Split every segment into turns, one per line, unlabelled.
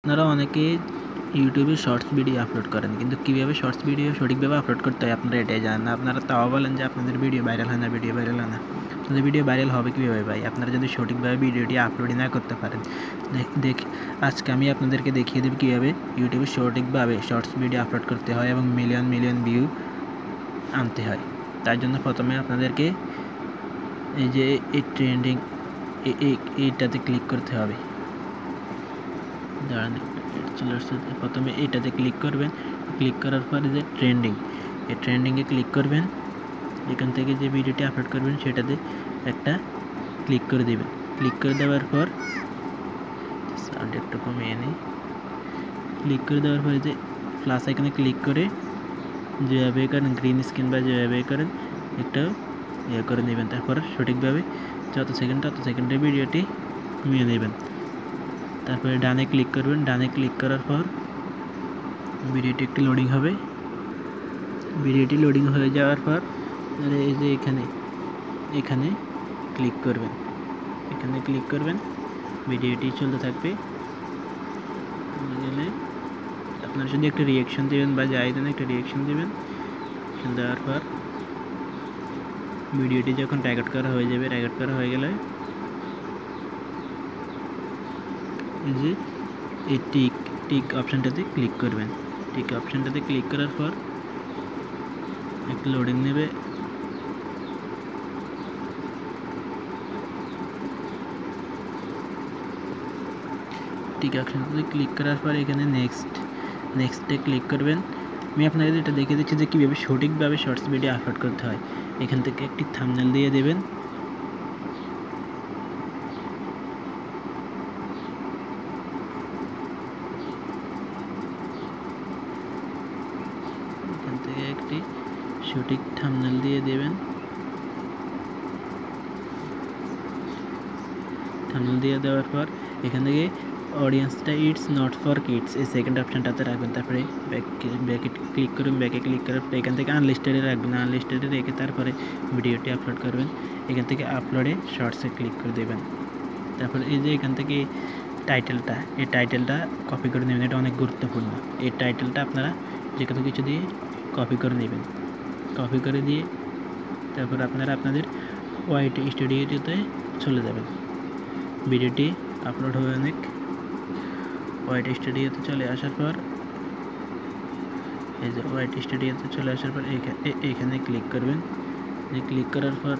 আপনারা অনেকে ইউটিউবে শর্টস ভিডিও আপলোড করেন, কিন্তু কীভাবে শর্টস ভিডিও সঠিকভাবে আপলোড করতে হয় আপনারা এটাই জানেন না। আপনারা তাও বলেন যে আপনাদের ভিডিও ভাইরাল হয় না। আপনাদের ভিডিও ভাইরাল হবে কীভাবে ভাই, আপনারা যদি সঠিকভাবে ভিডিওটি আপলোডই না করতে পারেন। আজকে আমি আপনাদেরকে দেখিয়ে দেব কীভাবে ইউটিউবে সঠিকভাবে শর্টস ভিডিও আপলোড করতে হয় এবং মিলিয়ন ভিউ আনতে হয়। তার জন্য প্রথমে আপনাদেরকে এই যে এই ট্রেন্ডিং এইটাতে ক্লিক করতে হবে। দাঁড়ান, প্রথমে এটাতে ক্লিক করবেন। ক্লিক করার পরে যে এই ট্রেন্ডিংয়ে ক্লিক করবেন। এখান থেকে যে ভিডিওটি আপলোড করবেন সেটাতে একটা ক্লিক করে দেবেন। ক্লিক করে দেওয়ার পর সাউন্ড একটু কমিয়ে নিই। ক্লিক করে দেওয়ার পরে যে প্লাস আইকনে ক্লিক করে যেভাবে করেন গ্রিন স্ক্রিন বা যেভাবে করেন একটা করে নেবেন। তারপর সঠিকভাবে যত সেকেন্ডের ভিডিওটি নিয়ে নেবেন। তারপরে ডানে ক্লিক করবেন। ডানে ক্লিক করার পর ভিডিওটি একটু লোডিং হবে। ভিডিওটি লোডিং হয়ে যাওয়ার পর এই যে এখানে ক্লিক করবেন। ভিডিওটি চলতে থাকবে। গেলে আপনারা শুধু একটা রিয়াকশন দেবেন বা যাই দেন একটা রিয়াকশন দেবেন। দেওয়ার পর ভিডিওটি যখন রেকর্ড করা হয়ে যাবে, রেকর্ড করা হয়ে গেলে এই যে এই টিক অপশানটাতে ক্লিক করবেন। টিক অপশানটাতে ক্লিক করার পর একটু লোডিং নেবে। টিক অপশানটাতে ক্লিক করার পর এখানে নেক্সটে ক্লিক করবেন। আমি আপনাদের এটা দেখিয়ে দিচ্ছি যে কীভাবে সঠিকভাবে শর্টস ভিডিও আপলোড করতে হয়। এখান থেকে একটি থাম্বনেল দিয়ে দেবেন। এখান থেকে একটি সঠিক থাম্বনেল দিয়ে দেবেন। থাম্বনেল দিয়ে দেওয়ার পর এখান থেকে অডিয়েন্সটা ইটস নট ফর কিডস এই সেকেন্ড অপশানটাতে রাখবেন। তারপরে ব্যাকে ক্লিক করবেন। ব্যাকে ক্লিক করার পর এখান থেকে আনলিস্টেডে রাখবেন। আনলিস্টেডে রেখে তারপরে ভিডিওটি আপলোড করবেন। এখান থেকে আপলোডে শর্টসে ক্লিক করে দেবেন। তারপর এই যে এখান থেকে এই টাইটেলটা কপি করে নেবেন। এটা অনেক গুরুত্বপূর্ণ। এই টাইটেলটা আপনারা যে কোনো কিছু দিয়ে কপি করে নেবেন। কপি করে দিয়ে তারপর আপনারা আপনাদের ওয়াইট স্টুডিওতে চলে যাবেন। ভিডিওটি আপলোড হবে ওয়াইট স্টুডিওতে চলে আসার পর এই যে ওয়াইট স্টুডিওতে চলে আসার পর এইখানে ক্লিক করবেন। ক্লিক করার পর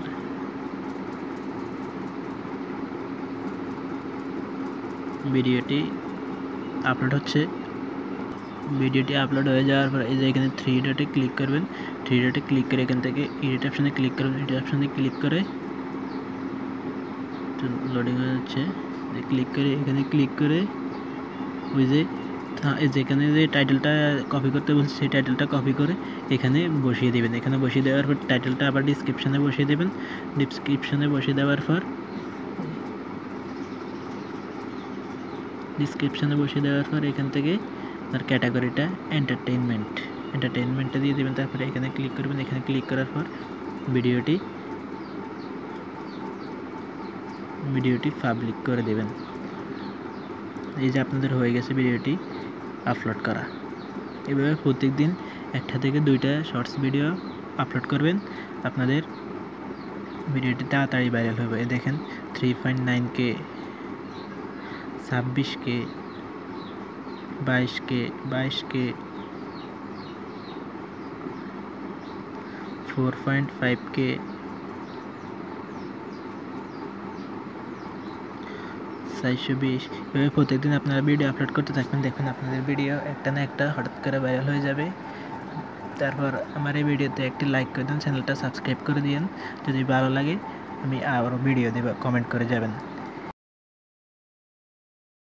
ভিডিওটি আপলোড হচ্ছে। ভিডিওটি আপলোড হয়ে যাওয়ার পর এই যে এখানে 3 ডটে ক্লিক করবেন। 3 ডটে ক্লিক করে এখান থেকে এডিট অপশানে ক্লিক করবেন। এডিট অপশানে ক্লিক করে লোডিং হয়ে যাচ্ছে। এখানে ক্লিক করে ওই যে যেখানে যে টাইটেলটা কপি করতে বলছি সেই টাইটেলটা কপি করে এখানে বসিয়ে দেবেন। এখানে বসিয়ে দেওয়ার পর টাইটেলটা আবার ডিসক্রিপশানে বসিয়ে দেবেন। ডিসক্রিপশানে বসিয়ে দেওয়ার পর এখান থেকে তার ক্যাটাগরিটা এন্টারটেইনমেন্টটা দিয়ে দেবেন। তারপরে এখানে ক্লিক করবেন। এখানে ক্লিক করার পর ভিডিওটি পাবলিক করে দেবেন। এই যে আপনাদের হয়ে গেছে ভিডিওটি আপলোড করা। এভাবে প্রত্যেকদিন 1টা থেকে 2টা শর্টস ভিডিও আপলোড করবেন। আপনাদের ভিডিওটি তাড়াতাড়ি ভাইরাল হবে। দেখেন 3.9K, 26K, 22K, 4.5K, 420। এভাবে প্রত্যেকদিন আপনারা ভিডিও আপলোড করতে থাকবেন। দেখবেন আপনাদের ভিডিও একটা না একটা হঠাৎ করে ভাইরাল হয়ে যাবে। তারপর আমার এই ভিডিওতে একটি লাইক করে দিন, চ্যানেলটা সাবস্ক্রাইব করে দিন। যদি ভালো লাগে আমি আবারও ভিডিও দেব, কমেন্ট করে যাবেন।